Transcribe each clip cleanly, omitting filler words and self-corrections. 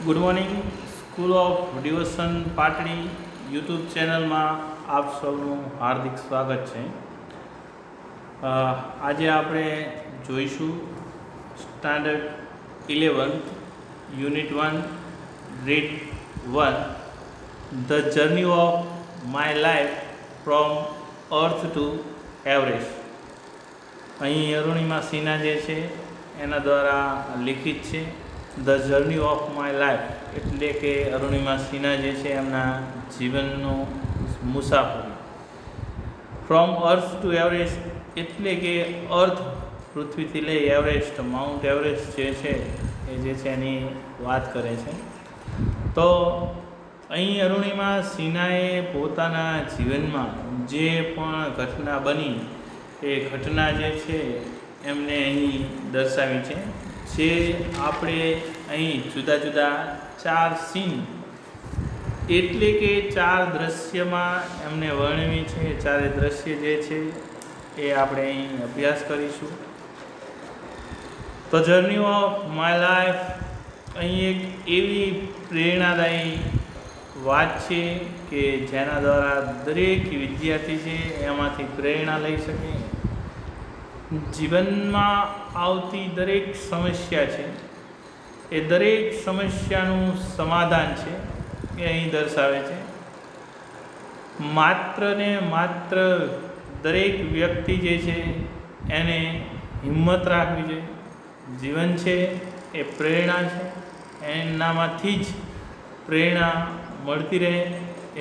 Good morning. School of devotion Patdi YouTube ચેનલમાં આપ સૌનું હાર્દિક સ્વાગત છે. આજે આપણે જોઈશું standard 11 unit 1 grade 1 the journey of my life from earth two Everest. અહીં અરુણિમા સિન્હા જે છે એના દ્વારા લિખિત છે the journey of my life, એટલે કે અરુણિમા સિન્હા જે છે એમના જીવનનો મુસાફરી. ફ્રોમ અર્થ ટુ એવરેસ્ટ એટલે કે અર્થ પૃથ્વીથી લઈ એવરેસ્ટ માઉન્ટ એવરેસ્ટ જે છે એ જે છે એની વાત કરે છે. તો અહીં અરુણિમા સિન્હાએ પોતાના જીવનમાં જે પણ ઘટના બની એ ઘટના જે છે એમને અહીં દર્શાવી છે, જે આપણે અહીં જુદા જુદા 4 સીન એટલે કે 4 દ્રશ્યમાં એમને વર્ણવી છે. ચારે દ્રશ્ય જે છે એ આપણે અહીં અભ્યાસ કરીશું. તો જર્ની ઓફ માય લાઈફ અહીં એક એવી પ્રેરણાદાયી વાત છે કે જેના દ્વારા દરેક વિદ્યાર્થી છે એમાંથી પ્રેરણા લઈ શકે. જીવનમાં આવતી દરેક સમસ્યા છે એ દરેક સમસ્યાનું સમાધાન છે એ અહીં દર્શાવે છે. માત્ર ને માત્ર દરેક વ્યક્તિ જે છે એને હિંમત રાખવી જોઈએ. જીવન છે એ પ્રેરણા છે, એનામાંથી જ પ્રેરણા મળતી રહે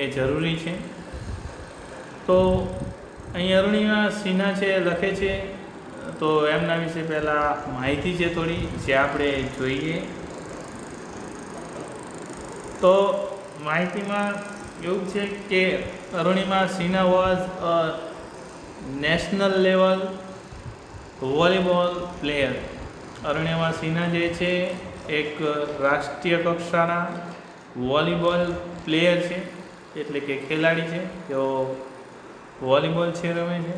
એ જરૂરી છે. તો અહીં અરુણિમા સિન્હા છે લખે છે, તો એમના વિશે પહેલાં માહિતી છે થોડી જે આપણે જોઈએ. તો માહિતીમાં એવું છે કે Arunima Sinha was a national level volleyball player. Arunima Sinha જે છે એક રાષ્ટ્રીય કક્ષાના વોલીબોલ પ્લેયર છે, એટલે કે ખેલાડી છે. તેઓ વોલીબોલ છે રમે છે.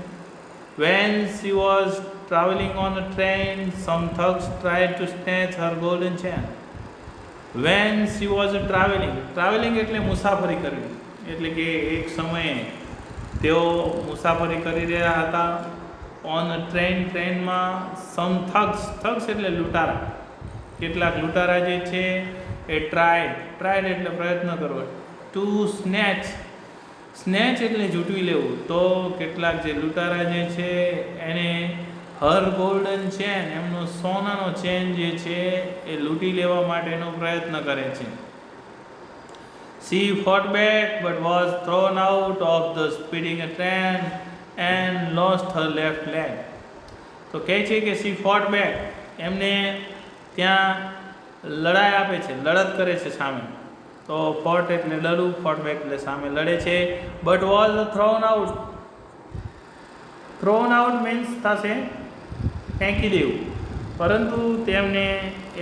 When she was traveling on a train, some thugs tried to snatch her golden chain. When she was traveling એટલે મુસાફરી કરવી, એટલે કે એક સમયે તેઓ મુસાફરી કરી રહ્યા હતા ઓન અ ટ્રેનમાં. સમ થગ્સ એટલે લૂંટારા, કેટલાક લૂંટારા જે છે એ ટ્રાયડ એટલે પ્રયત્ન કરવો, ટુ સ્નેચ એટલે ઝૂંટવી લેવું. તો કેટલાક જે લૂંટારા જે છે એને હર ગોલ્ડન ચેન, એમનો સોનાનો ચેન જે છે એ લૂંટી લેવા માટેનો પ્રયત્ન કરે છે. She fought back but was thrown out of the speeding train and lost her left leg. તો કહે છે કે she fought back, એમને ત્યાં લડાઈ આપે છે, લડત કરે છે સામે. તો ફોટ એટલે લડવું, ફોટ બેક એટલે સામે લડે છે. But was thrown out means થશે ફેંકી દેવું. પરંતુ તેમને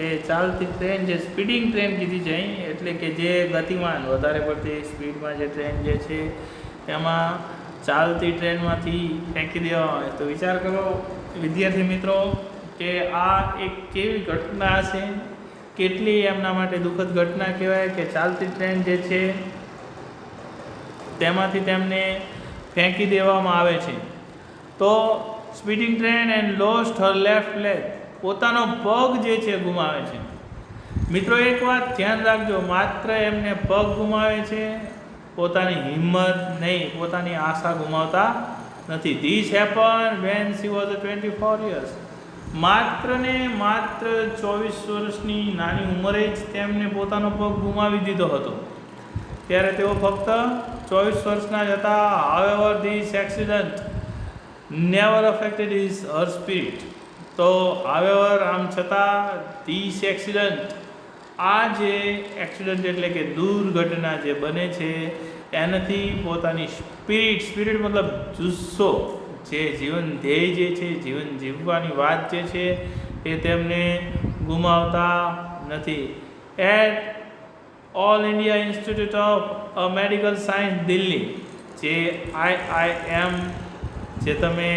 એ ચાલતી ટ્રેન, જે સ્પીડિંગ ટ્રેન કીધી છે એટલે કે જે ગતિમાન વધારે પડતી સ્પીડમાં જે ટ્રેન જે છે એમાં ચાલતી ટ્રેનમાંથી ફેંકી દેવા આવે. તો વિચાર કરો વિદ્યાર્થી મિત્રો કે આ એક કેવી ઘટના હશે, કેટલી એમના માટે દુઃખદ ઘટના કહેવાય કે ચાલતી ટ્રેન જે છે તેમાંથી તેમને ફેંકી દેવામાં આવે છે. તો speeding train and lost her left leg, પોતાનો પગ જે છે ગુમાવે છે. મિત્રો એક વાત ધ્યાન રાખજો, માત્ર એમને પગ ગુમાવે છે, પોતાની હિંમત નહીં, પોતાની આશા ગુમાવતા નથી. This happen when she was 24 years. માત્ર ને માત્ર 24 વર્ષની નાની ઉંમરે જ તેમને પોતાનો પગ ગુમાવી દીધો હતો. ત્યારે તેઓ ફક્ત 24 વર્ષના જ હતા. However this accident never affected Har spirit. તો હાવેવર આમ છતાં ધીસ એક્સિડન્ટ, આ જે એક્સિડન્ટ એટલે કે દુર્ઘટના જે બને છે એનાથી પોતાની સ્પિરિટ મતલબ જુસ્સો, જે જીવન ધ્યેય જે છે, જીવન જીવવાની વાત જે છે એ તેમને ગુમાવતા નથી. At All India Institute of Medical Science Delhi, જે IIM જે તમે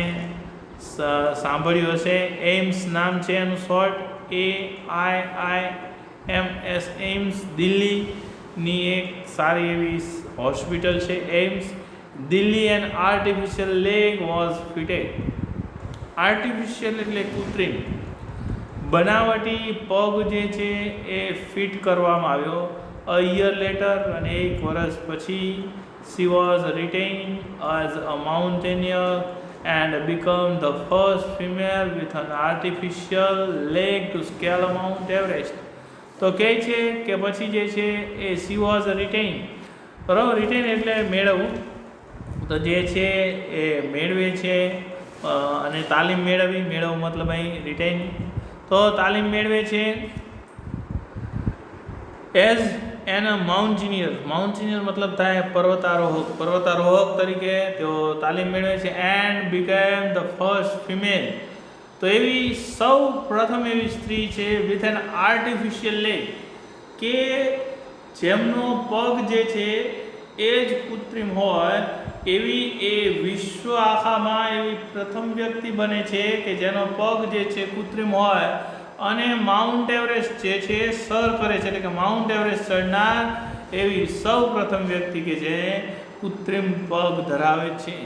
સાંભળ્યું હશે, એમ્સ નામ છે એનું શોર્ટ, AIIMS એમ્સ દિલ્હીની એક સારી એવી હોસ્પિટલ છે AIIMS Delhi. And artificial leg was fitted. Artificial એટલે કૃત્રિમ, બનાવટી પગ જે છે એ ફિટ કરવામાં આવ્યો. અ યર લેટર, અને 1 વર્ષ પછી, she was retained as a mountaineer and become the first female with an artificial leg to scale Mount Everest. તો કહે છે કે પછી જે છે એ she was retained, બરાબર. રિટેન એટલે મેળવવું, તો જે છે એ મેળવે છે અને તાલીમ મેળવવી, મેળવવું મતલબ અહીં રિટેન, તો તાલીમ મેળવે છે. એઝ એન માઉન્ટેનિયર, માઉન્ટેનિયર મતલબ થાય પર્વતારોહક, પર્વતારોહક તરીકે તેઓ તાલીમ મેળવે છે. And became the first female, તો એવી સૌ પ્રથમ એવી સ્ત્રી છે વિથ એન આર્ટિફિશિયલ લેગ, કે જેમનો પગ જે છે એ જ કૃત્રિમ હોય, એવી એ વિશ્વ આખામાં એવી પ્રથમ વ્યક્તિ બને છે કે જેનો પગ જે છે કૃત્રિમ હોય અને માઉન્ટ એવરેસ્ટ જે છે સર કરે છે, એટલે કે માઉન્ટ એવરેસ્ટ ચડનાર એવી સૌ પ્રથમ વ્યક્તિ કે જે કૃત્રિમ પગ ધરાવે છે.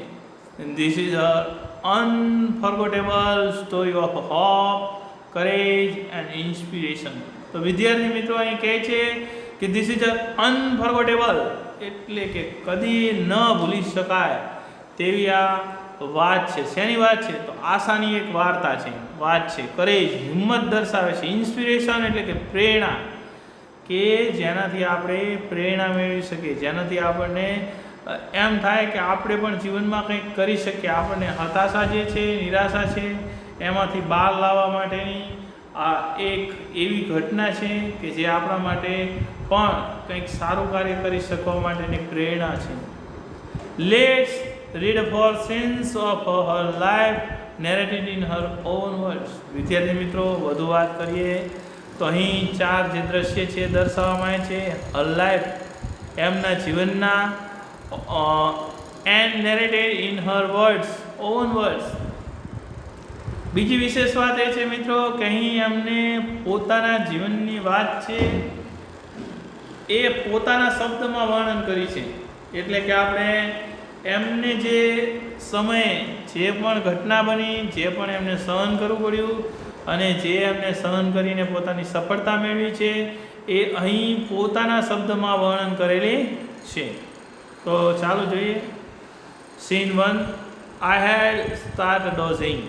This is a unforgettable story of hope, courage and inspiration. તો વિદ્યાર્થી મિત્રો અહીં કહે છે કે ધીસ ઇઝ અ અનફર્ગોટેબલ, એટલે કે કદી ન ભૂલી શકાય તેવી આ વાત છે. શેની વાત છે? તો આશાની એક વાર્તા છે, વાત છે. કરેજ, હિંમત દર્શાવે છે. ઇન્સ્પિરેશન એટલે કે પ્રેરણા, કે જેનાથી આપણે પ્રેરણા મેળવી શકીએ, જેનાથી આપણને એમ થાય કે આપણે પણ જીવનમાં કંઈક કરી શકીએ. આપણને હતાશા જે છે, નિરાશા છે, એમાંથી બહાર લાવવા માટેની આ એક એવી ઘટના છે કે જે આપણા માટે પણ કંઈક સારું કાર્ય કરી શકવા માટેની પ્રેરણા છે. Let's read a portions of her life narrated in her own words. વિદ્યાર્થી મિત્રો વધુ વાત કરીએ તો અહીં 4 જે દ્રશ્ય છે દર્શાવવામાં આવે છે. her life, એમના જીવનના, and narrated in her words, own words. બીજી વિશેષ વાત એ છે મિત્રો કે અહીં એમને પોતાના જીવનની વાત છે એ પોતાના શબ્દમાં વર્ણન કરી છે. એટલે કે આપણે એમને જે સમયે જે પણ ઘટના બની, જે પણ એમને સહન કરવું પડ્યું અને જે એમને સહન કરીને પોતાની સફળતા મેળવી છે એ અહીં પોતાના શબ્દમાં વર્ણન કરેલી છે. તો ચાલો જોઈએ. સીન 1, આઈ હેડ સ્ટાર્ટ ડોઝિંગ.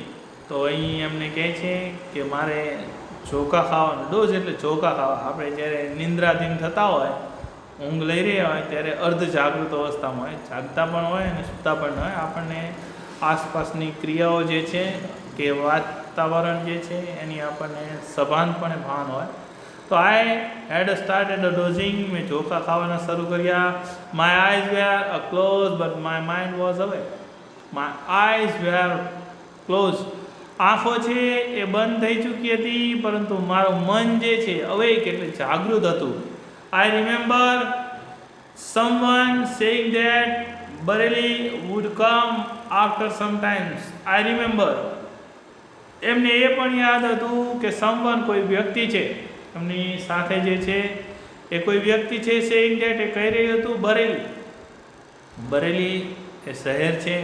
તો અહીં એમને કહે છે કે મારે ચોખા ખાવાનું. ડોઝ એટલે ચોખા ખાવા. આપણે જ્યારે નિંદ્રાધીન થતા હોય, ઊંઘ લઈ રહ્યા હોય ત્યારે અર્ધ જાગૃત અવસ્થામાં હોય, જાગતા પણ હોય અને સૂતા પણ હોય, આપણને આસપાસની ક્રિયાઓ જે છે કે વાતાવરણ જે છે એની આપણને સભાનપણે ભાન હોય. તો આઈ હેડ સ્ટાર્ટેડ ડોઝિંગ, મેં ચોખા ખાવાના શરૂ કર્યા. My eyes were close but my mind was away. My eyes were close, આંખો છે એ બંધ થઈ ચૂકી હતી, પરંતુ મારું મન જે છે અવેક એટલે જાગૃત હતું. I remember someone saying that Bareilly would come after some times. I remember, એમને એ પણ યાદ હતું કે someone કોઈ વ્યક્તિ છે એમની સાથે જે છે એ કોઈ વ્યક્તિ છે saying that એ કહી રહ્યું હતું બરેલી. બરેલી એ શહેર છે,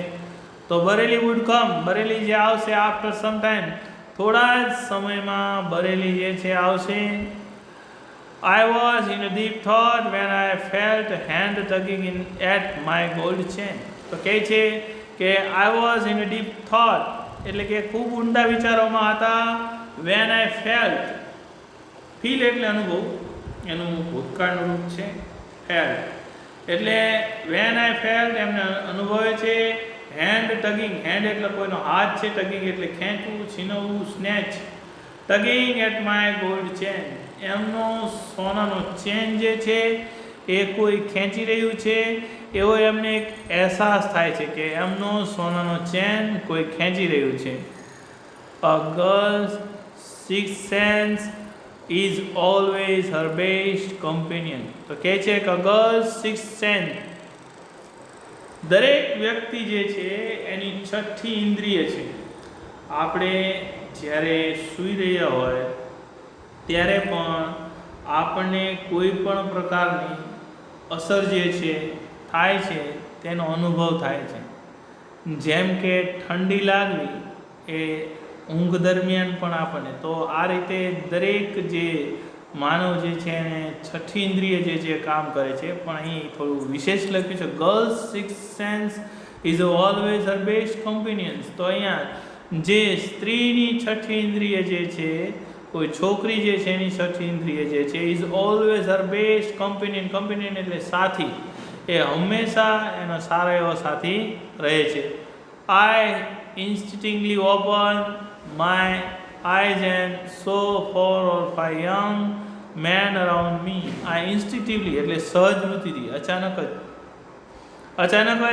તો બરેલી would come, બરેલી જે આવશે after some time, થોડા જ સમયમાં બરેલી જે છે આવશે. I was in a deep thought when I felt a hand tugging in at my gold chain. તો કહે છે કે I was in a deep thought, એટલે કે ખૂબ ઊંડા વિચારોમાં હતા. when I felt, feel એટલે અનુભવ, એનું ભૂતકાળનું રૂપ છે felt, એટલે when I felt એમને અનુભવે છે. hand tugging, hand એટલે કોઈનો હાથ છે, tugging એટલે ખેંચવું, છીનવવું, snatch. tugging at my gold chain, એમનો સોનાનો ચેન જે છે એ કોઈ ખેંચી રહ્યું છે એવો એમને એક અહેસાસ થાય છે કે એમનો સોનાનો ચેન કોઈ ખેંચી રહ્યું છે. A girl's sixth sense is always her best companion. તો કહે છે કે girl's sixth sense, દરેક વ્યક્તિ જે છે એની છઠ્ઠી ઇન્દ્રિય છે. આપણે જ્યારે સૂઈ રહ્યા હોય ત્યારે પણ આપણને કોઈ પણ પ્રકારની અસર જે છે થાય છે તેનો અનુભવ થાય છે. જેમ કે ઠંડી લાગવી એ ઊંઘ દરમિયાન પણ આપણને, તો આ રીતે દરેક જે માનવ જે છે એને છઠ્ઠી ઇન્દ્રિય જે છે કામ કરે છે. પણ અહીં થોડું વિશેષ લખ્યું છે, girls six sense is always Har best કમ્પેનિયન્સ. તો અહીંયા જે સ્ત્રીની છઠ્ઠી ઇન્દ્રિય જે છે, કોઈ છોકરી જે છે એની છઠ્ઠી ઇન્દ્રિય જે છે, is always Har best companion. Companion એટલે સાથી, એ હંમેશા એનો સારો એવો સાથી રહે છે. I instinctively open my eyes and saw 4 or 5 young men around me. આ ઇન્સ્ટિંક્ટિવલી એટલે સહજ વૃત્તિથી અચાનક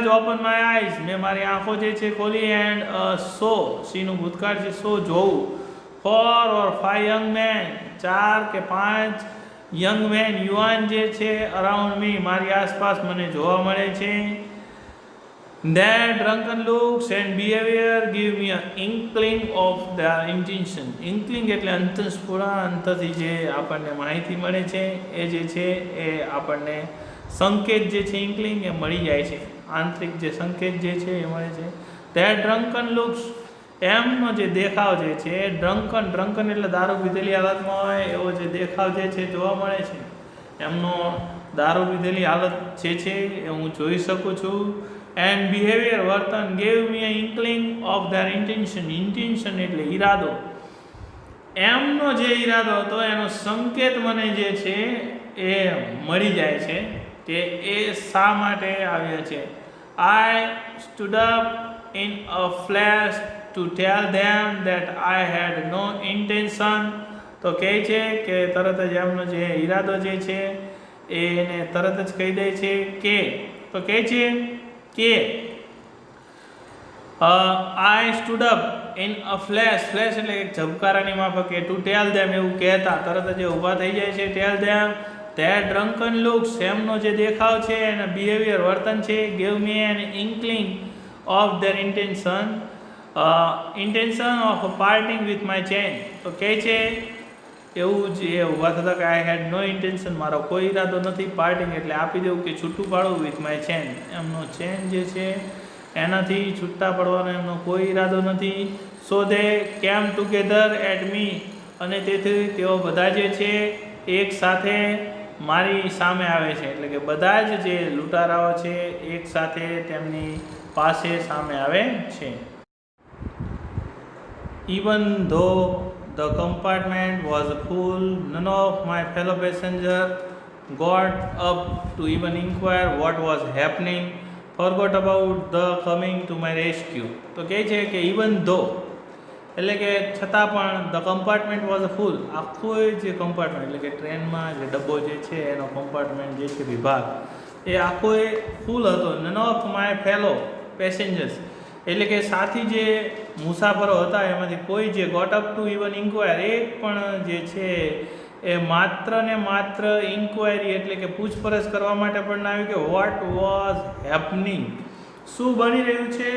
જ ઓપન માય આઈઝ, મેં મારી આંખો જે છે ખોલી, એન્ડ સો, સીનું ભૂતકાળ છે, સો જોવું, 4 or 5 યંગ મેન, 4 કે 5 યંગ મેન યુવાન જે છે, અરાઉન્ડ મી મારી આસપાસ મને જોવા મળે છે. Their drunken looks and behavior give me an inkling of their intention. Inkling એટલે અંતસ્ફુરા, અંતથી જે આપણને માહિતી મળે છે એ જે છે એ આપણને સંકેત જે છે ઇન્કલિંગ એ મળી જાય છે, આંતરિક જે સંકેત જે છે એ મળે છે. Their drunken looks, એમનો જે દેખાવ જે છે, ડ્રંકન એટલે દારૂ પીધેલી હાલતમાં હોય એવો જે દેખાવ જે છે જોવા મળે છે. એમનો દારૂ પીધેલી હાલત જે છે એ હું જોઈ શકું છું. એન્ડ બિહેવિયર, વર્તન, gave me a inkling of their intention. Intention એટલે ઈરાદો, એમનો જે ઈરાદો હતો એનો સંકેત મને જે છે એ મળી જાય છે કે એ શા માટે આવ્યા છે. I stood up in a flash to tell them that I had no intention. તો કહે છે કે તરત જ એમનો જે ઈરાદો જે છે એને તરત જ કહી દે છે કે, તો કહે છે કે I stood up in a flash, flash એટલે એક ઝબકારાની માફકે, ટુ ટેલ ધેમ એવું કહેતા તરત જ ઊભા થઈ જાય છે. ટેલ ધેમ ધેર ડ્રંકન લુક્સ, એમનો જે દેખાવ છે એના બિહેવિયર વર્તન છે, gave me N inkling of their intention of parting with my chain. તો કહે છે એવું જ એ ઊભા થતા કે આઈ હેડ નો ઇન્ટેન્શન, મારો કોઈ ઈરાદો નથી, પાર્ટિંગ એટલે આપી દેવું કે છૂટું પાડવું, વિથ માય ચેન, એમનો ચેન જે છે એનાથી છૂટા પડવાનો એમનો કોઈ ઈરાદો નથી. સો દે કેમ ટુગેધર એટ મી, અને તેથી તેઓ બધા જે છે એક સાથે મારી સામે આવે છે, એટલે કે બધા જ જે લૂંટારાઓ છે એક સાથે તેમની પાસે સામે આવે છે. Even though the compartment was full, none of my fellow passengers got up to even inquire what was happening, forgot about the coming to my rescue. તો કહે છે કે even though એટલે કે છતાં પણ ધ કમ્પાર્ટમેન્ટ વોઝ ફૂલ, આખો જે કમ્પાર્ટમેન્ટ એટલે કે ટ્રેનમાં જે ડબ્બો જે છે એનો કમ્પાર્ટમેન્ટ જે છે વિભાગ એ આખો ફૂલ હતો. None of my fellow passengers એટલે કે સાથી જે મુસાફરો હતા એમાંથી કોઈ જે got up to even inquire, એક પણ જે છે એ માત્ર ને માત્ર ઇન્ક્વાયરી એટલે કે પૂછપરછ કરવા માટે પણ ના આવ્યું કે વોટ વોઝ હેપનિંગ, શું બની રહ્યું છે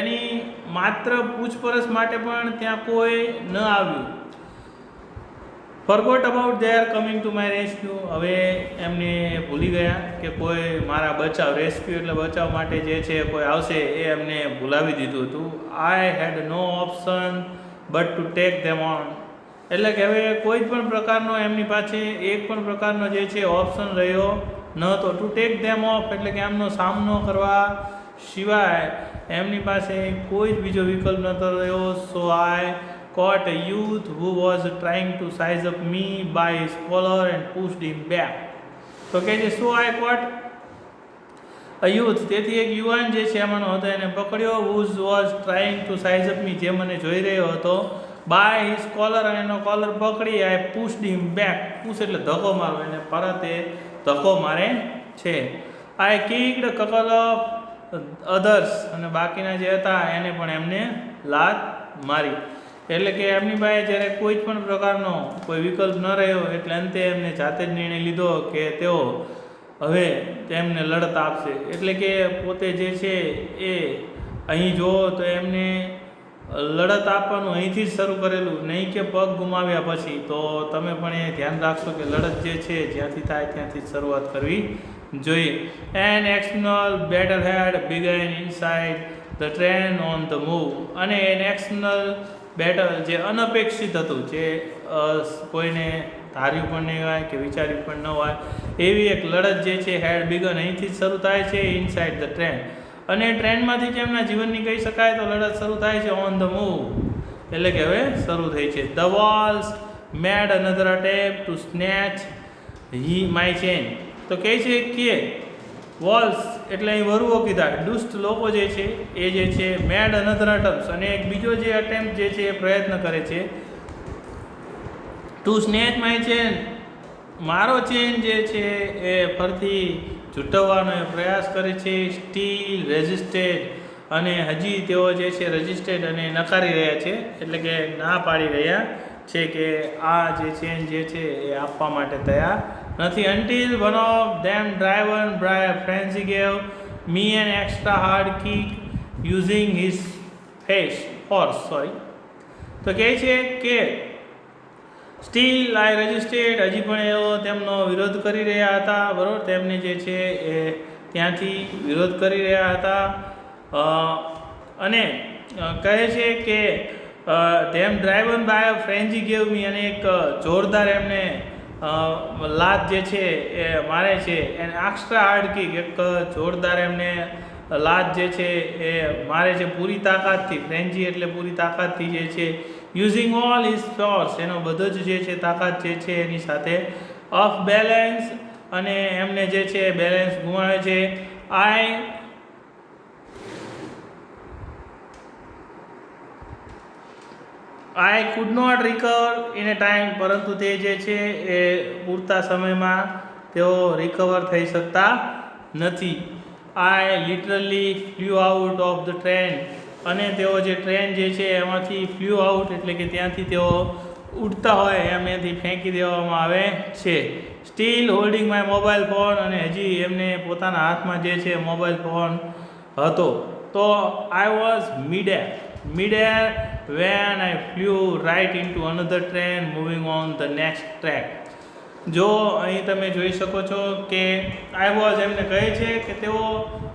એની માત્ર પૂછપરછ માટે પણ ત્યાં કોઈ ન આવ્યું. Forgot about their coming to my rescue, હવે એમને ભૂલી ગયા કે કોઈ મારા બચાવ, રેસ્ક્યુ એટલે બચાવ માટે જે છે કોઈ આવશે એ એમને ભૂલાવી દીધું હતું. I had no option but to take them on, એટલે કે હવે કોઈ પણ પ્રકારનો એમની પાસે એક પણ પ્રકારનો જે છે ઓપ્શન રહ્યો ન હતો. ટુ ટેક ધેમ ઓફ એટલે કે એમનો સામનો કરવા સિવાય એમની પાસે કોઈ જ બીજો વિકલ્પ નહોતો રહ્યો. સો આઈ caught a youth who was trying to size up me by his collar and pushed him back. તો કહે છે so I caught a youth, તેથી એક યુવાન જે છે એમાંનો હતો એને પકડ્યો, who was trying to size up me, જે મને જોઈ રહ્યો હતો, by his collar, અને એનો કોલર પકડી, I pushed him back, push એટલે ધક્કો મારવો, એને પરત એ ધક્કો મારે છે. I kicked a couple of others, અને બાકીના જે હતા એને પણ એમને લાત મારી. એટલે કે એમની પાસે જ્યારે કોઈ જ પણ પ્રકારનો કોઈ વિકલ્પ ન રહ્યો એટલે અંતે એમને જાતે જ નિર્ણય લીધો કે તેઓ હવે તેમને લડત આપશે. એટલે કે પોતે જે છે એ અહીં જુઓ તો એમને લડત આપવાનું અહીંથી જ શરૂ કરેલું, નહીં કે પગ ગુમાવ્યા પછી. તો તમે પણ એ ધ્યાન રાખશો કે લડત જે છે જ્યાંથી થાય ત્યાંથી જ શરૂઆત કરવી જોઈએ. An external battle had begun inside the train on the move. અને એન એક્સટર્નલ બેટલ જે અનપેક્ષિત હતું, જે કોઈને ધાર્યું પણ નહીં હોય કે વિચાર્યું પણ ન હોય એવી એક લડત જે છે હેડ બિગન અહીંથી જ શરૂ થાય છે ઇનસાઇડ ધ ટ્રેન. અને ટ્રેનમાંથી જ એમના જીવનની કહી શકાય તો લડત શરૂ થાય છે ઓન ધ મૂવ, એટલે કે હવે શરૂ થઈ છે. The walls made another attempt two snatch my chain. તો કહે છે કે વોલ્સ એટલે અહીં વરુઓ કીધા, દુષ્ટ લોકો જે છે એ જે છે મેડ અનધર અટેમ્પ્ટ, અને એક બીજો જે અટેમ્પ્ટ જે છે એ પ્રયત્ન કરે છે ટુ સ્નેચ માય ચેન, મારો ચેન જે છે એ ફરતી ઝૂંટવવાનો એ પ્રયાસ કરે છે. સ્ટીલ રેઝિસ્ટેડ, અને હજી તેઓ જે છે રેઝિસ્ટેડ અને નકારી રહ્યા છે, એટલે કે ના પાડી રહ્યા છે કે આ જે ચેન જે છે એ આપવા માટે તૈયાર નથી. Until one of them driven by frenzy gave me an extra hard kick using his horse. તો કહે છે કે સ્ટીલ આઈ રેઝિસ્ટેડ, હજી પણ એઓ તેમનો વિરોધ કરી રહ્યા હતા, બરાબર, તેમને જે છે એ ત્યાંથી વિરોધ કરી રહ્યા હતા. અને કહે છે કે ધેમ ડ્રાઈવન બાય ફ્રેન્જી ગેવ મી, અને એક જોરદાર એમને લાત જે છે એ મારે છે. એને એક્સ્ટ્રા હાર્ડ કિક, એક જોરદાર એમને લાત જે છે એ મારે છે પૂરી તાકાતથી. ફ્રેન્જી એટલે પૂરી તાકાતથી જે છે. યુઝિંગ ઓલ હિઝ ફોર્સ, એનો બધો જ જે છે તાકાત જે છે એની સાથે. ઓફ બેલેન્સ, અને એમને જે છે બેલેન્સ ગુમાવે છે. I could not recover in a time, પરંતુ તે જે છે એ પૂરતા સમયમાં તેઓ રિકવર થઈ શકતા નથી. આઈ literally flew out of the train, અને તેઓ જે ટ્રેન જે છે એમાંથી ફ્લ્યુ આઉટ એટલે કે ત્યાંથી તેઓ ઉડતા હોય એમ એથી ફેંકી દેવામાં આવે છે. Steel holding my mobile phone, અને હજી એમને પોતાના હાથમાં જે છે મોબાઈલ ફોન હતો. તો I was mid air when I flew right into another train moving on the next track. જો અહીં તમે જોઈ શકો છો કે આઈ વોઝ એમને કહે છે કે તેઓ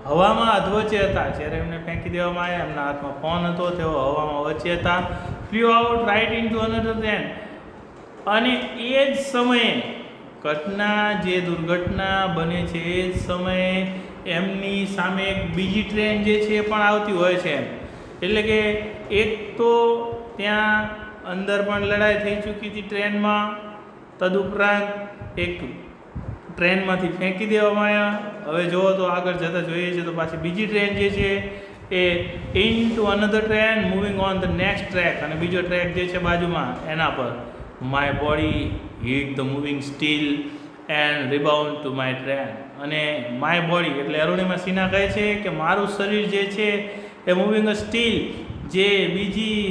હવામાં અધવચ્ચે હતા જ્યારે એમને ફેંકી દેવામાં આવ્યા, એમના હાથમાં ફોન હતો, તેઓ હવામાં વચ્ચે હતા. Flew out right into another train, અને એ જ સમયે ઘટના જે દુર્ઘટના બને છે એ જ સમયે એમની સામે એક બીજી ટ્રેન જે છે એ પણ આવતી હોય છે. એટલે કે એક તો ત્યાં અંદર પણ લડાઈ થઈ ચૂકી હતી ટ્રેનમાં, તદુપરાંત એક ટ્રેનમાંથી ફેંકી દેવામાં આવ્યા. હવે જુઓ તો આગળ જતાં જોઈએ છે તો પાછી બીજી ટ્રેન જે છે એ into another train moving on the next track, અને બીજો ટ્રેક જે છે બાજુમાં એના પર. My body hit the moving steel and rebound to my train. અને માય બોડી એટલે અરુણિમા સિન્હા કહે છે કે મારું શરીર જે છે એ મૂવિંગ અ સ્ટીલ, જે બીજી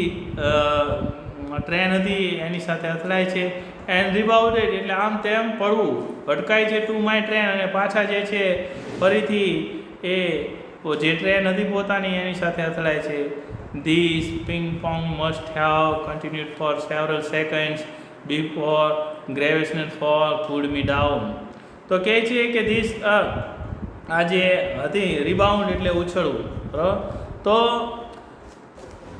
ટ્રેન હતી એની સાથે અથડાય છે. એન્ડ રિબાઉન્ડેડ એટલે આમ તેમ પડવું, ભટકાય છે ટુ માય ટ્રેન, અને પાછા જે છે ફરીથી એ જે ટ્રેન હતી પોતાની એની સાથે અથડાય છે. This ping pong must have continued for several seconds before gravitational force pulled me down. તો કહે છે કે ધીસ આ જે હતી રિબાઉન્ડ એટલે ઉછળવું, બરાબર. તો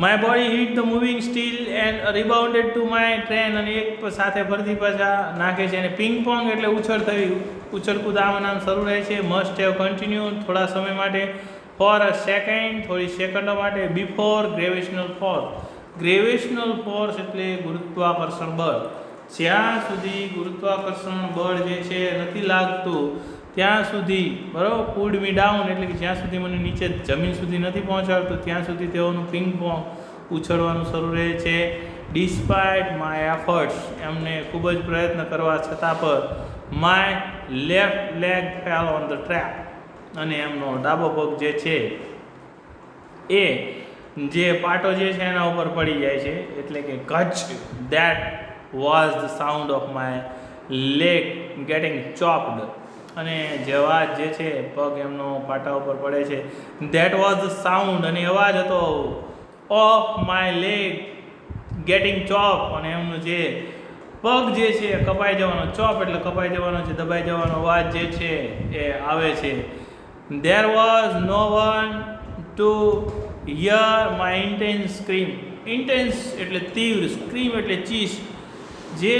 my body hit the moving steel and rebounded to my train, અને એક સાથે ફરતી પાછા નાખે છે. અને પિંગ પોંગ એટલે ઉછળ થવી, ઉછળકૂદ આમ શરૂ રહે છે. મસ્ટ હેવ કન્ટિન્યુ થોડા સમય માટે, ફોર અ સેકન્ડ થોડી સેકન્ડો માટે, before gravitational force. Gravitational force એટલે ગુરુત્વાકર્ષણ બળ. જ્યાં સુધી ગુરુત્વાકર્ષણ બળ જે છે નથી લાગતું ત્યાં સુધી, બરાબર, પુલ્ડ મી ડાઉન એટલે કે જ્યાં સુધી મને નીચે જમીન સુધી નથી પહોંચાડતું ત્યાં સુધી તેઓનું પિંગ પોંગ ઉછળવાનું શરૂ રહે છે. ડિસ્પાઇટ માય એફર્ટ્સ, એમને ખૂબ જ પ્રયત્ન કરવા છતાં પર, my left leg fell on the track, અને એમનો ડાબો પગ જે છે એ જે પાટો જે છે એના ઉપર પડી જાય છે. એટલે કે કચ, that was the sound of my leg getting chopped. અને જેવા જે છે પગ એમનો પાટા ઉપર પડે છે, ધેટ વોઝ ધ સાઉન્ડ, અને અવાજ હતો of my leg getting chop, અને એમનું જે પગ જે છે કપાઈ જવાનો, ચોપ એટલે કપાઈ જવાનો છે, દબાઈ જવાનો અવાજ જે છે એ આવે છે. There was no one to hear my intense scream. Intense એટલે તીવ્ર, સ્ક્રીમ એટલે ચીસ. જે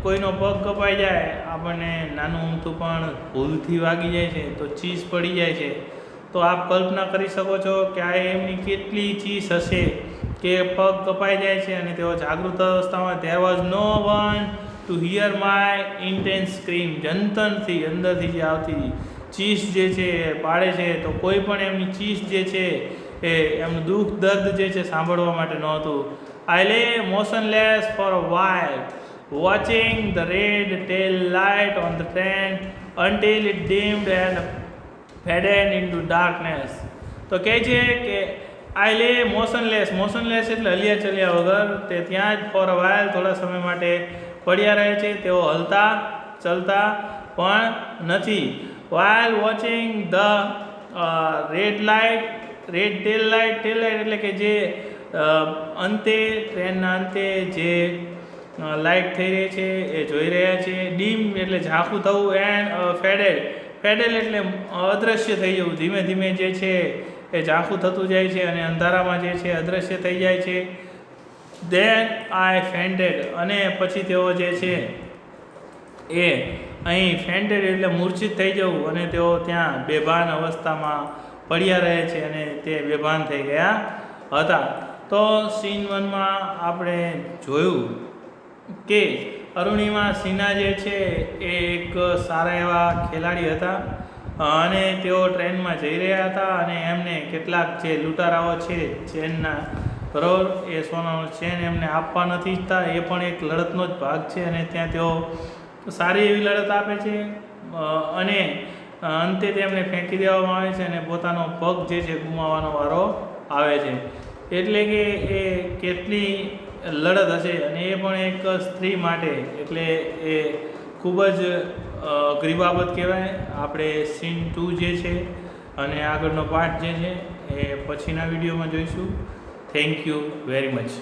કોઈનો પગ કપાઈ જાય, આપણને નાનું ઊમથું પણ ભૂલથી વાગી જાય છે તો ચીસ પડી જાય છે. તો આપ કલ્પના કરી શકો છો કે આ એમની કેટલી ચીસ હશે કે પગ કપાઈ જાય છે અને તેઓ જાગૃત અવસ્થામાં there was no one to hear my intense scream. જંતરથી અંદરથી જે આવતી ચીસ જે છે એ પાડે છે, તો કોઈ પણ એમની ચીસ જે છે એ એમનું દુઃખ દર્દ જે છે સાંભળવા માટે નહોતું. I lay motionless for a while, watching the red tail light on the train until it dimmed and faded into darkness. તો કહે છે કે આઈ લે મોશનલેસ, મોશનલેસ એટલે હલ્યા ચલ્યા વગર, તે ત્યાં જ ફોર અ વાઇલ થોડા સમય માટે પડ્યા રહે છે, તેઓ હલતા ચલતા પણ નથી. While watching the red light, red tail light, tail light એટલે કે જે અંતે ટ્રેનના અંતે જે લાઇટ થઈ રહી છે એ જોઈ રહ્યા છે. ડીમ એટલે ઝાંખું થવું, એન્ડ ફેડેડ, ફેડેડ એટલે અદૃશ્ય થઈ જવું, ધીમે ધીમે જે છે એ ઝાંખું થતું જાય છે અને અંધારામાં જે છે અદૃશ્ય થઈ જાય છે. ધેન આઈ ફેન્ટેડ, અને પછી તેઓ જે છે એ અહીં ફેન્ટેડ એટલે મૂર્છિત થઈ જવું, અને તેઓ ત્યાં બેભાન અવસ્થામાં પડ્યા રહે છે અને તે બેભાન થઈ ગયા હતા. તો સીન 1માં આપણે જોયું કે અરુણિમા સિન્હા જે છે એ એક સારા એવા ખેલાડી હતા અને તેઓ ટ્રેનમાં જઈ રહ્યા હતા અને એમને કેટલાક જે લૂંટારાઓ છે ચેનના, બરાબર, એ સોનાનો ચેન એમને આપવા નથી ઈચ્છતા. એ પણ એક લડતનો જ ભાગ છે અને ત્યાં તેઓ સારી એવી લડત આપે છે અને અંતે તેમને ફેંકી દેવામાં આવે છે અને પોતાનો પગ જે છે ગુમાવવાનો વારો આવે છે. એટલે કે એ કેટલી લડત હશે, અને એ પણ એક સ્ત્રી માટે, એટલે એ ખૂબ જ અઘરી બાબત કહેવાય. આપણે સીન 2 જે છે અને આગળનો પાર્ટ જે છે એ પછીના વિડીયોમાં જોઈશું. Thank you very much.